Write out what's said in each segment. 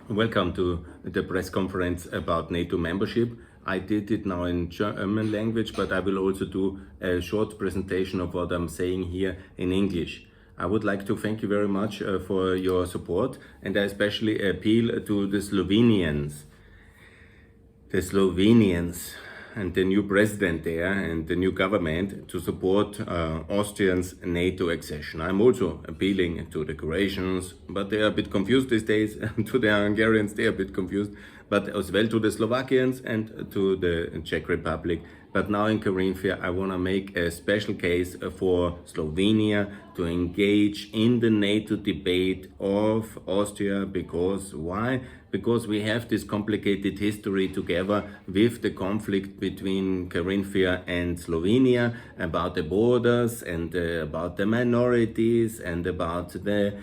Welcome to the press conference about NATO membership. I did it now in German language, but I will also do a short presentation of what I'm saying here in English. I would like to thank you very much for your support, and I especially appeal to the Slovenians. And the new president there and the new government to support Austria's NATO accession. I'm also appealing to the Croatians, but they are a bit confused these days, to the Hungarians, they are a bit confused, but as well to the Slovakians and to the Czech Republic. But now in Carinthia, I want to make a special case for Slovenia to engage in the NATO debate of Austria. Because why? Because we have this complicated history together with the conflict between Carinthia and Slovenia about the borders and about the minorities and about the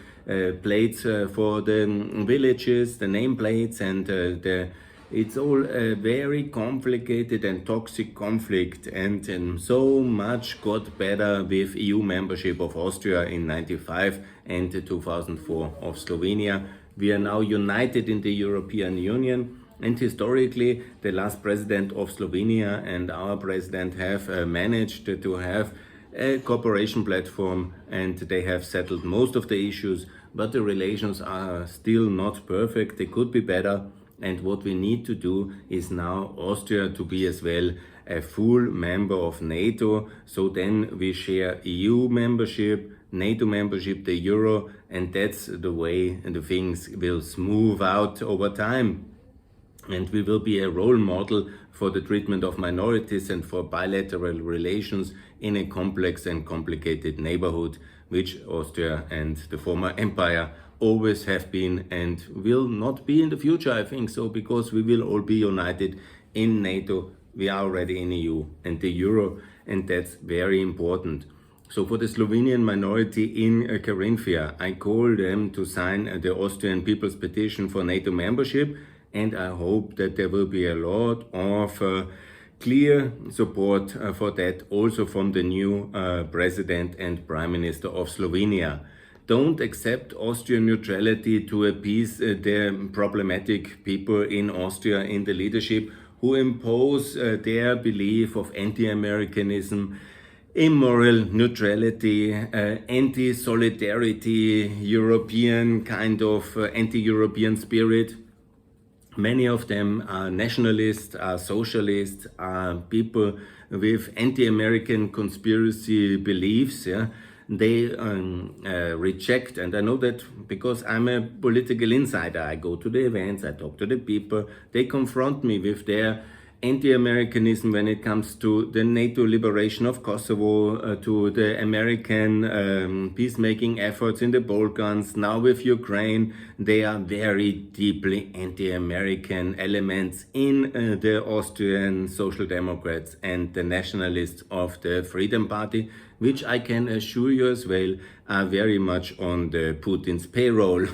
plates for the villages, the nameplates, and it's all a very complicated and toxic conflict, and so much got better with EU membership of Austria in 95 and 2004 of Slovenia. We are now united in the European Union, and historically the last president of Slovenia and our president have managed to have a cooperation platform, and they have settled most of the issues, but the relations are still not perfect. They could be better. And what we need to do is now Austria to be as well a full member of NATO. So then we share EU membership, NATO membership, the Euro, and that's the way the things will smooth out over time. And we will be a role model for the treatment of minorities and for bilateral relations in a complex and complicated neighborhood, which Austria and the former empire always have been and will not be in the future, I think so, because we will all be united in NATO. We are already in EU and the Euro, and that's very important. So for the Slovenian minority in Carinthia, I call them to sign the Austrian People's Petition for NATO membership, and I hope that there will be a lot of clear support for that also from the new President and Prime Minister of Slovenia. Don't accept Austrian neutrality to appease the problematic people in Austria in the leadership who impose their belief of anti-Americanism, immoral neutrality, anti-solidarity, European kind of anti-European spirit. Many of them are nationalists, are socialists, are people with anti-American conspiracy beliefs. Yeah? They reject, and I know that because I'm a political insider. I go to the events, I talk to the people, they confront me with their anti-Americanism when it comes to the NATO liberation of Kosovo, to the American peacemaking efforts in the Balkans, now with Ukraine. They are very deeply anti-American elements in the Austrian Social Democrats and the nationalists of the Freedom Party, which I can assure you as well are very much on the Putin's payroll.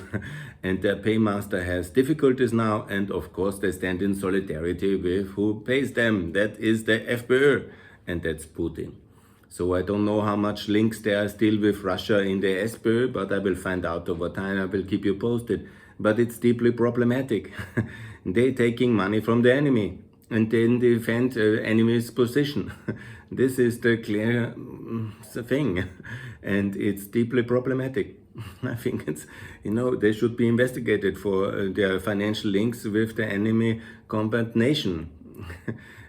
And their paymaster has difficulties now, and of course they stand in solidarity with who pays them. That is the FPÖ, and that's Putin. So I don't know how much links there are still with Russia in the SPÖ, but I will find out over time. I will keep you posted. But it's deeply problematic. They're taking money from the enemy and then defend enemy's position. This is the clear thing, and it's deeply problematic. I think it's, they should be investigated for their financial links with the enemy combat nation.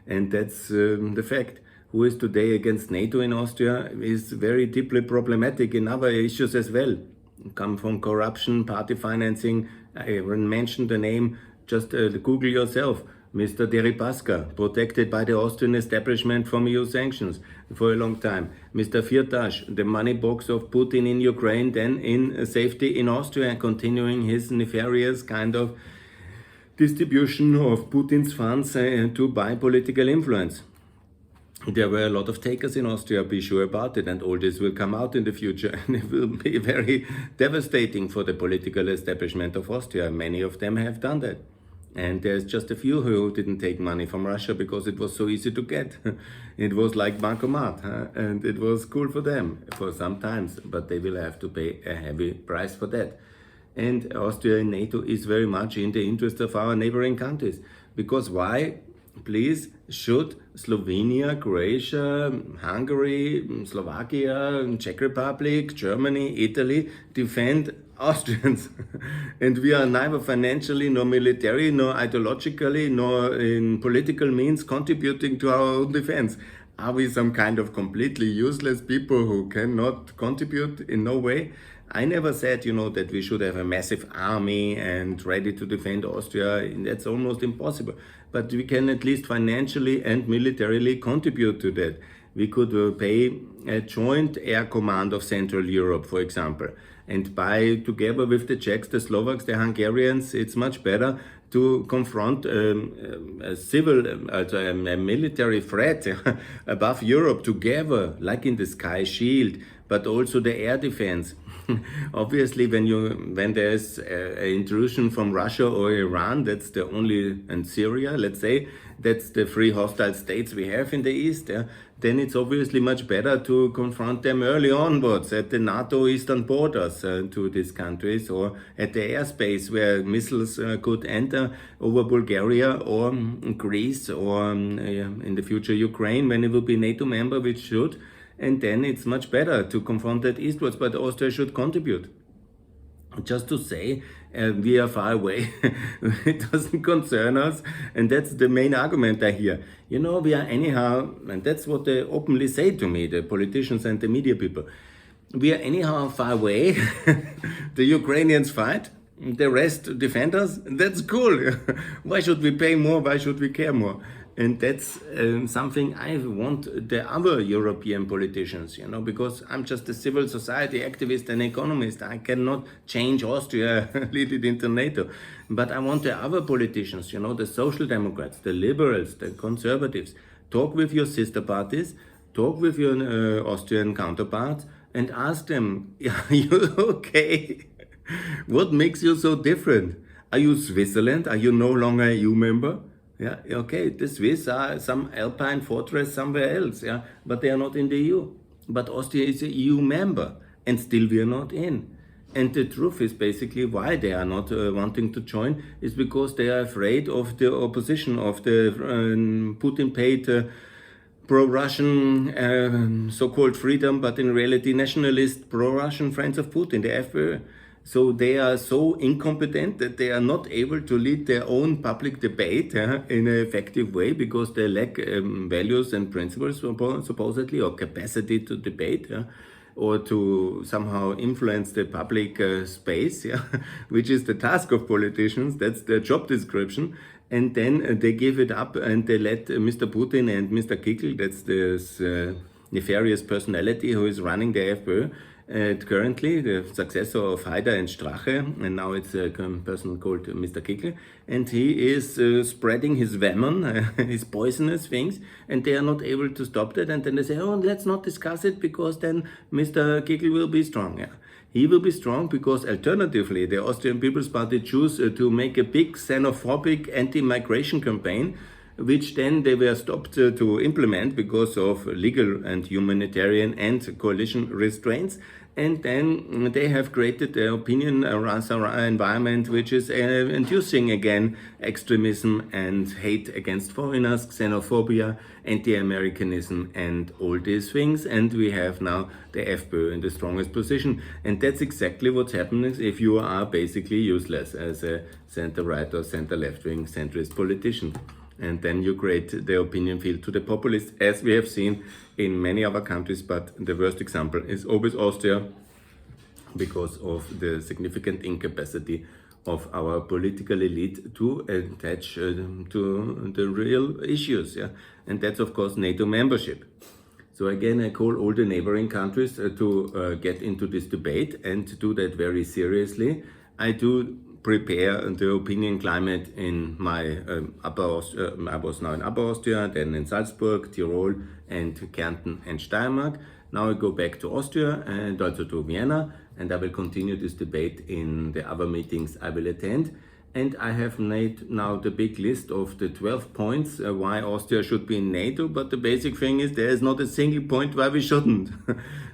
And that's the fact. Who is today against NATO in Austria is very deeply problematic in other issues as well. Come from corruption, party financing. I mentioned the name, just Google yourself. Mr. Deripaska, protected by the Austrian establishment from EU sanctions for a long time. Mr. Firtash, the money box of Putin in Ukraine, then in safety in Austria, continuing his nefarious kind of distribution of Putin's funds to buy political influence. There were a lot of takers in Austria, be sure about it, and all this will come out in the future, and it will be very devastating for the political establishment of Austria. Many of them have done that. And there's just a few who didn't take money from Russia because it was so easy to get. It was like bancomat, and it was cool for them for some times, but they will have to pay a heavy price for that. and Austria in NATO is very much in the interest of our neighboring countries. Because why, please, should Slovenia, Croatia, Hungary, Slovakia, Czech Republic, Germany, Italy defend Austrians? And we are neither financially, nor military, nor ideologically, nor in political means contributing to our own defense. Are we some kind of completely useless people who cannot contribute in no way? I never said, that we should have a massive army and ready to defend Austria. That's almost impossible. But we can at least financially and militarily contribute to that. We could pay a joint air command of Central Europe, for example. And by, together with the Czechs, the Slovaks, the Hungarians, it's much better to confront a military threat above Europe together, like in the Sky Shield, but also the air defense. Obviously, when there's an intrusion from Russia or Iran, that's the only, and Syria, let's say, that's the three hostile states we have in the East, then it's obviously much better to confront them early onwards at the Nato eastern borders to these countries, or at the airspace where missiles could enter over Bulgaria or Greece or in the future Ukraine when it will be NATO member, which should. And then it's much better to confront that eastwards, but Austria should contribute. Just to say, we are far away, it doesn't concern us, and that's the main argument I hear. We are anyhow, and that's what they openly say to me, the politicians and the media people, we are anyhow far away, the Ukrainians fight, the rest defend us, that's cool. Why should we pay more, why should we care more? And that's something I want the other European politicians, because I'm just a civil society activist and economist. I cannot change Austria, lead it into NATO. But I want the other politicians, the Social Democrats, the liberals, the conservatives, talk with your sister parties, talk with your Austrian counterparts and ask them, are you okay? What makes you so different? Are you Switzerland? Are you no longer a EU member? Yeah, okay, the Swiss are some alpine fortress somewhere else, but they are not in the EU. But Austria is a EU member, and still we are not in. And the truth is basically why they are not wanting to join is because they are afraid of the opposition, of the Putin-paid pro-Russian so-called freedom, but in reality nationalist pro-Russian friends of Putin, the FPÖ. So they are so incompetent that they are not able to lead their own public debate in an effective way because they lack values and principles supposedly, or capacity to debate, or to somehow influence the public space, which is the task of politicians. That's their job description. And then they give it up and they let Mr. Putin and Mr. Kickl, that's this nefarious personality who is running the FPÖ, currently the successor of Haider and Strache, and now it's a person called Mr. Kickl, and he is spreading his venom, his poisonous things, and they are not able to stop that. And then they say, oh, let's not discuss it because then Mr. Kickl will be strong. He will be strong because alternatively the Austrian People's Party choose to make a big xenophobic anti-migration campaign, which then they were stopped to implement because of legal and humanitarian and coalition restraints. And then they have created the opinion environment which is inducing again extremism and hate against foreigners, xenophobia, anti-Americanism and all these things. And we have now the FPÖ in the strongest position. And that's exactly what's happening if you are basically useless as a center-right or center-left wing centrist politician. And then you create the opinion field to the populists, as we have seen in many other countries, but the worst example is always Austria because of the significant incapacity of our political elite to attach to the real issues. And that's of course NATO membership. So again, I call all the neighboring countries to get into this debate and to do that very seriously. I do prepare the opinion climate in my I was now in Upper Austria, then in Salzburg, Tyrol and Kärnten and Steiermark. Now I go back to Austria and also to Vienna, and I will continue this debate in the other meetings I will attend. And I have made now the big list of the 12 points why Austria should be in NATO, but the basic thing is there is not a single point why we shouldn't.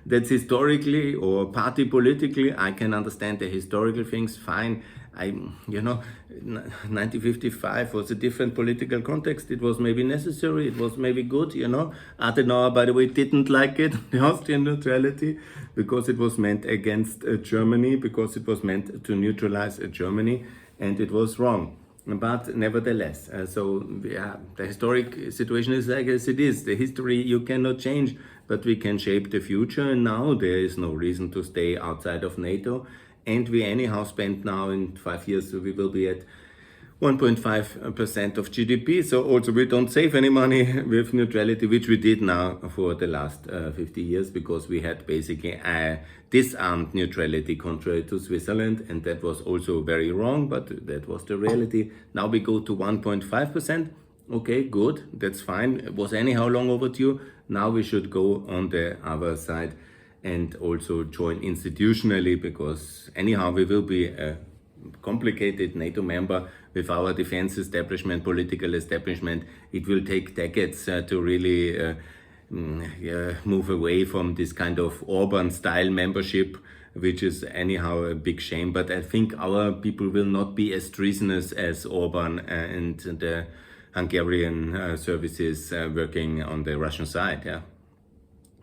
That's historically or party politically, I can understand the historical things, fine. 1955 was a different political context. It was maybe necessary, it was maybe good, Adenauer, by the way, didn't like it, the Austrian neutrality, because it was meant against Germany, because it was meant to neutralize Germany, and it was wrong. But nevertheless, the historic situation is like as it is. The history you cannot change, but we can shape the future. And now there is no reason to stay outside of NATO. And we anyhow spend now in 5 years, so we will be at 1.5% of GDP. So also we don't save any money with neutrality, which we did now for the last 50 years, because we had basically a disarmed neutrality contrary to Switzerland. And that was also very wrong, but that was the reality. Now we go to 1.5%. Okay, good, that's fine. It was anyhow long overdue. Now we should go on the other side and also join institutionally, because anyhow we will be a complicated NATO member with our defense establishment, political establishment. It will take decades to really move away from this kind of Orban-style membership, which is anyhow a big shame. But I think our people will not be as treasonous as Orban and the Hungarian services working on the Russian side, yeah.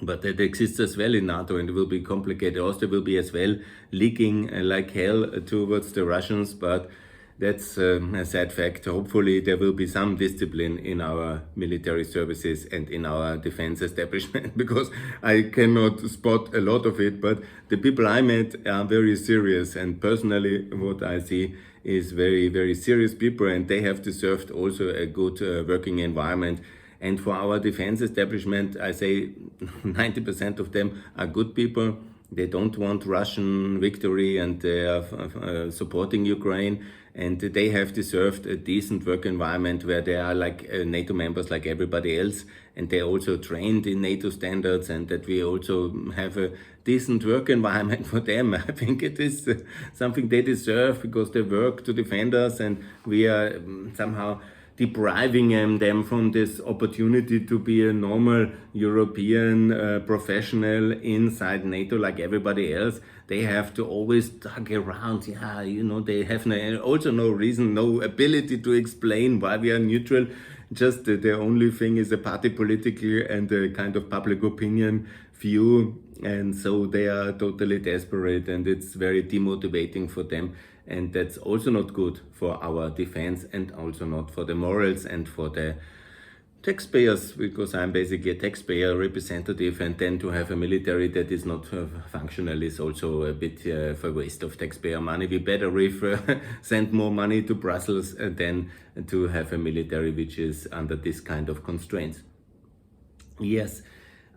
But that exists as well in NATO, and it will be complicated. Austria will be as well leaking like hell towards the Russians, but that's a sad fact. Hopefully there will be some discipline in our military services and in our defense establishment, because I cannot spot a lot of it, but the people I met are very serious, and personally what I see is very, very serious people, and they have deserved also a good working environment. And for our defense establishment, I say 90% of them are good people. They don't want Russian victory, and they are supporting Ukraine. And they have deserved a decent work environment where they are like NATO members like everybody else. And they also trained in NATO standards, and that we also have a decent work environment for them. I think it is something they deserve, because they work to defend us, and we are somehow depriving them from this opportunity to be a normal European professional inside NATO like everybody else. They have to always tug around, they have also no reason, no ability to explain why we are neutral. Just the only thing is a party political and a kind of public opinion view, and so they are totally desperate, and it's very demotivating for them. And that's also not good for our defense, and also not for the morals and for the taxpayers, because I'm basically a taxpayer representative, and then to have a military that is not functional is also a bit of a waste of taxpayer money. We better send more money to Brussels than to have a military which is under this kind of constraints. Yes.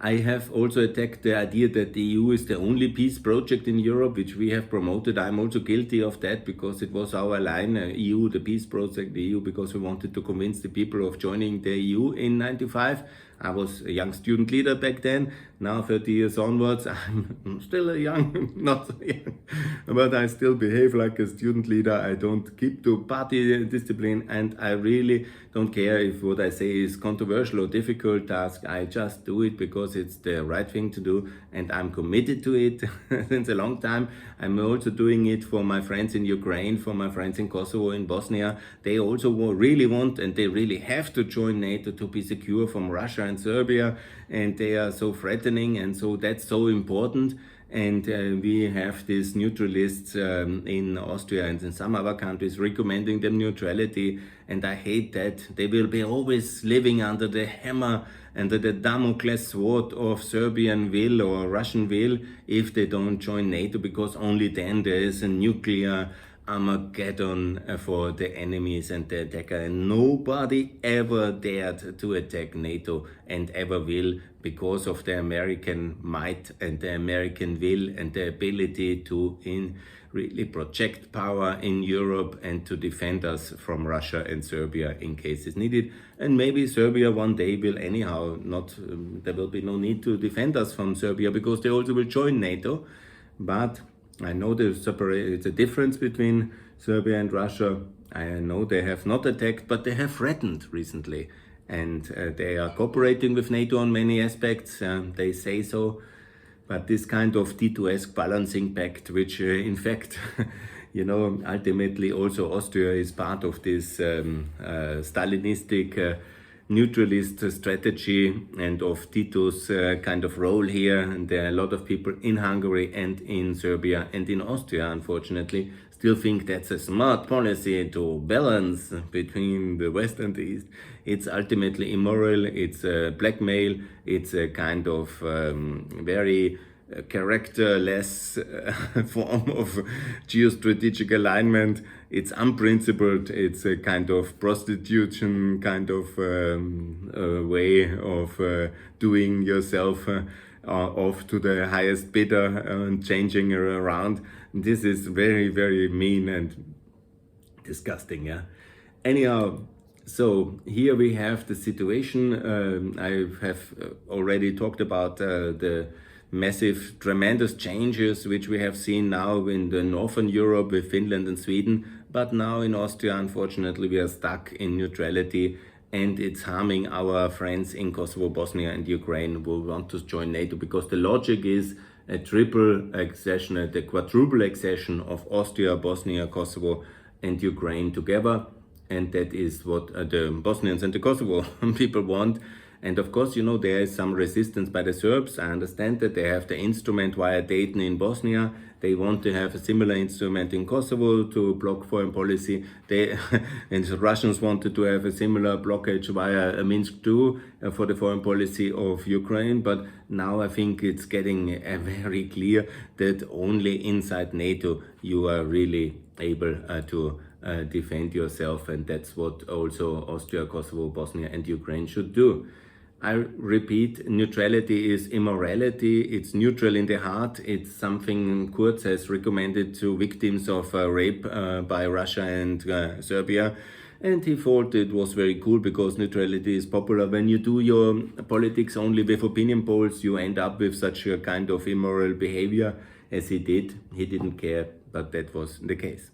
I have also attacked the idea that the EU is the only peace project in Europe, which we have promoted. I'm also guilty of that, because it was our line, EU, the peace project, the EU, because we wanted to convince the people of joining the EU in 95. I was a young student leader back then. Now 30 years onwards, I'm still not so young, but I still behave like a student leader. I don't keep to party discipline, and I really don't care if what I say is controversial or difficult task. I just do it because it's the right thing to do, and I'm committed to it since a long time. I'm also doing it for my friends in Ukraine, for my friends in Kosovo, in Bosnia. They also really want, and they really have to join NATO to be secure from Russia and Serbia, and they are so threatening, and so that's so important. And we have these neutralists in Austria and in some other countries recommending them neutrality, and I hate that. They will be always living under the hammer, under the Damocles sword of Serbian will or Russian will if they don't join NATO, because only then there is a nuclear Armageddon for the enemies and the attacker, and nobody ever dared to attack NATO and ever will, because of the American might and the American will and the ability to really project power in Europe and to defend us from Russia and Serbia in case it's needed. And maybe Serbia one day will anyhow not, there will be no need to defend us from Serbia, because they also will join NATO. But I know it's a difference between Serbia and Russia, I know they have not attacked, but they have threatened recently. And they are cooperating with NATO on many aspects, they say so. But this kind of Tito-esque balancing pact, which in fact, ultimately also Austria is part of this Stalinistic neutralist strategy and of Tito's kind of role here. And there are a lot of people in Hungary and in Serbia and in Austria, unfortunately, still think that's a smart policy to balance between the West and the East. It's ultimately immoral, it's blackmail, it's a kind of very characterless form of geostrategic alignment. It's unprincipled, it's a kind of prostitution kind of way of doing yourself off to the highest bidder and changing around. This is very, very mean and disgusting, yeah. Anyhow, so here we have the situation. I have already talked about the massive, tremendous changes which we have seen now in the Northern Europe with Finland and Sweden, but now in Austria, unfortunately, we are stuck in neutrality, and it's harming our friends in Kosovo, Bosnia and Ukraine who want to join NATO, because the logic is a triple accession, a quadruple accession of Austria, Bosnia, Kosovo and Ukraine together. And that is what the Bosnians and the Kosovo people want. And of course, there is some resistance by the Serbs. I understand that they have the instrument via Dayton in Bosnia. They want to have a similar instrument in Kosovo to block foreign policy. And the Russians wanted to have a similar blockage via Minsk too for the foreign policy of Ukraine. But now I think it's getting very clear that only inside NATO you are really able to defend yourself. And that's what also Austria, Kosovo, Bosnia and Ukraine should do. I repeat, neutrality is immorality. It's neutral in the heart. It's something Kurz has recommended to victims of rape by Russia and Serbia. And he thought it was very cool because neutrality is popular. When you do your politics only with opinion polls, you end up with such a kind of immoral behavior as he did. He didn't care, but that was the case.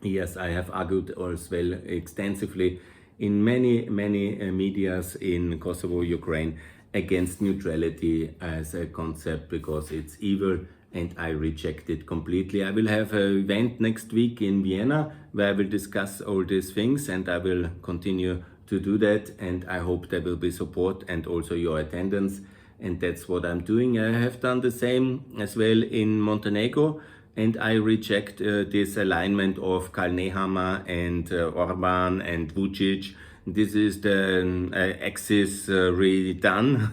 Yes, I have argued as well extensively in many medias in Kosovo, Ukraine, against neutrality as a concept because it's evil, and I reject it completely. I will have an event next week in Vienna where I will discuss all these things, and I will continue to do that, and I hope there will be support and also your attendance, and that's what I'm doing. I have done the same as well in Montenegro, and I reject this alignment of Karl Nehammer and Orban and Vucic. This is the axis redone,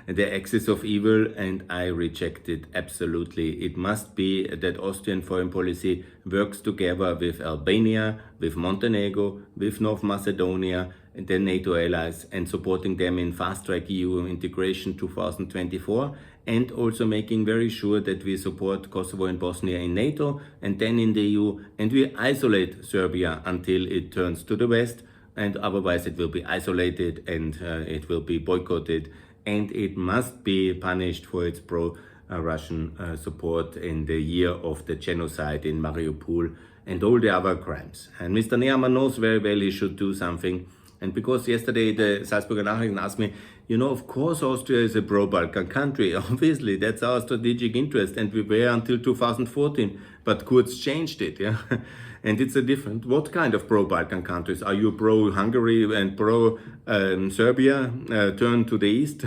the axis of evil, and I reject it absolutely. It must be that Austrian foreign policy works together with Albania, with Montenegro, with North Macedonia, and the NATO allies, and supporting them in fast-track EU integration 2024, and also making very sure that we support Kosovo and Bosnia in NATO and then in the EU, and we isolate Serbia until it turns to the West, and otherwise it will be isolated and it will be boycotted, and it must be punished for its pro-Russian support in the year of the genocide in Mariupol and all the other crimes. And Mr. Nehammer knows very well he should do something. And because yesterday the Salzburger Nachrichten asked me, of course Austria is a pro-Balkan country, obviously, that's our strategic interest, and we were until 2014, but Kurz changed it, yeah? And it's a different, what kind of pro-Balkan countries? Are you pro-Hungary and pro-Serbia, turn to the east?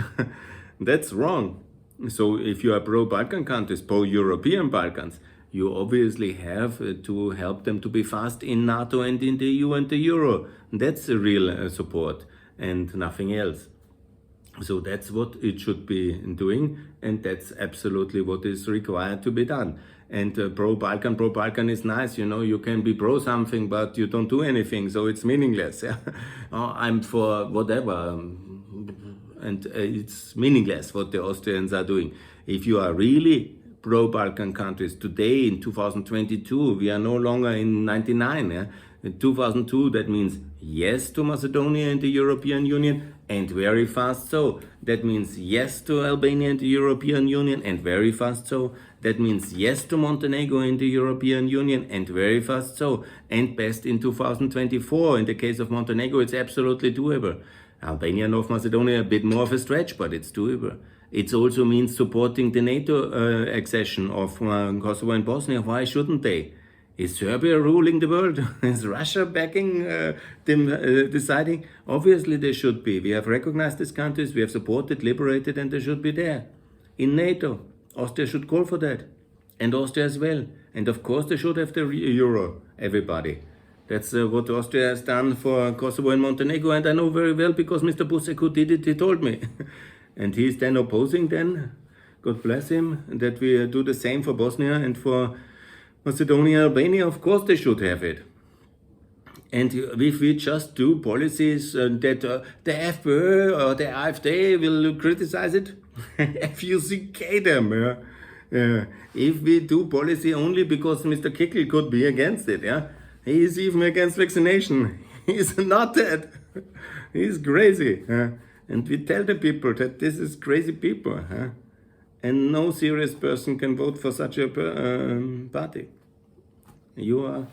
That's wrong. So if you are pro-Balkan countries, pro-European Balkans, you obviously have to help them to be fast in NATO and in the EU and the Euro. That's a real support and nothing else. So that's what it should be doing, and that's absolutely what is required to be done. And pro-Balkan is nice, you can be pro something, but you don't do anything, so it's meaningless. Yeah? I'm for whatever, and it's meaningless what the Austrians are doing. If you are really pro-Balkan countries today in 2022, we are no longer in 99. Yeah? In 2002, that means yes to Macedonia and the European Union, and very fast so. That means yes to Albania and the European Union, and very fast so. That means yes to Montenegro in the European Union, and very fast so. And best in 2024. In the case of Montenegro, it's absolutely doable. Albania and North Macedonia, a bit more of a stretch, but it's doable. It also means supporting the NATO accession of Kosovo and Bosnia. Why shouldn't they? Is Serbia ruling the world? Is Russia backing them, deciding? Obviously they should be. We have recognized these countries, we have supported, liberated, and they should be there. In NATO, Austria should call for that. And Austria as well. And of course they should have the euro, everybody. That's what Austria has done for Kosovo and Montenegro, and I know very well because Mr. Buzek, who did it, he told me. And he's then opposing then, God bless him, that we do the same for Bosnia and for Macedonia, Albania. Of course they should have it. And if we just do policies that the FPÖ or the AfD will criticize it, FUCK them. If we do policy only because Mr. Kickel could be against it, he is even against vaccination. He's not that. He's crazy. And we tell the people that this is crazy people. And no serious person can vote for such a party. You are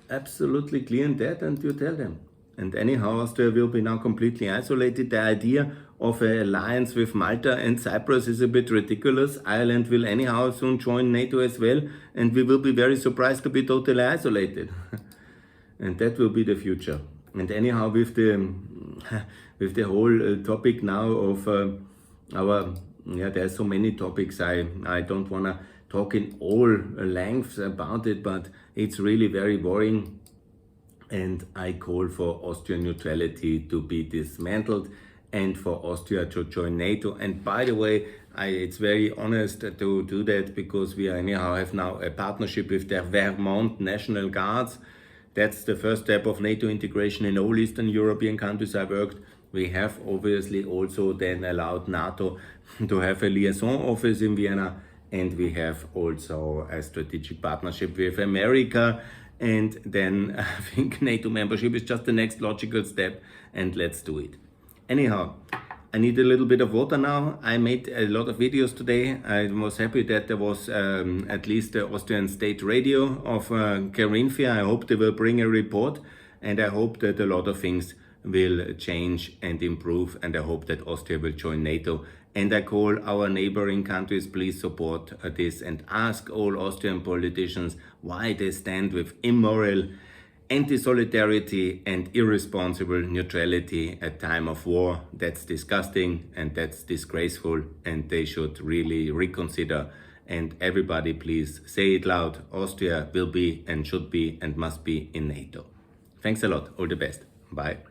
absolutely clear in that, and you tell them. And anyhow, Austria will be now completely isolated. The idea of an alliance with Malta and Cyprus is a bit ridiculous. Ireland will anyhow soon join NATO as well, and we will be very surprised to be totally isolated. And that will be the future. And anyhow, with the whole topic now of there's so many topics. I don't want to talk in all lengths about it, but it's really very worrying. And I call for Austrian neutrality to be dismantled and for Austria to join NATO. And by the way, it's very honest to do that because we anyhow have now a partnership with the Vermont National Guards. That's the first step of NATO integration in all Eastern European countries I worked. We have obviously also then allowed NATO to have a liaison office in Vienna, and we have also a strategic partnership with America. And then I think NATO membership is just the next logical step, and let's do it. Anyhow, I need a little bit of water now. I made a lot of videos today. I was happy that there was at least the Austrian State Radio of Carinthia. I hope they will bring a report, and I hope that a lot of things will change and improve, and I hope that Austria will join NATO. And I call our neighboring countries, please support this and ask all Austrian politicians why they stand with immoral, anti-solidarity and irresponsible neutrality at time of war. That's disgusting and that's disgraceful, and they should really reconsider. And everybody please say it loud, Austria will be and should be and must be in NATO. Thanks a lot, all the best, bye.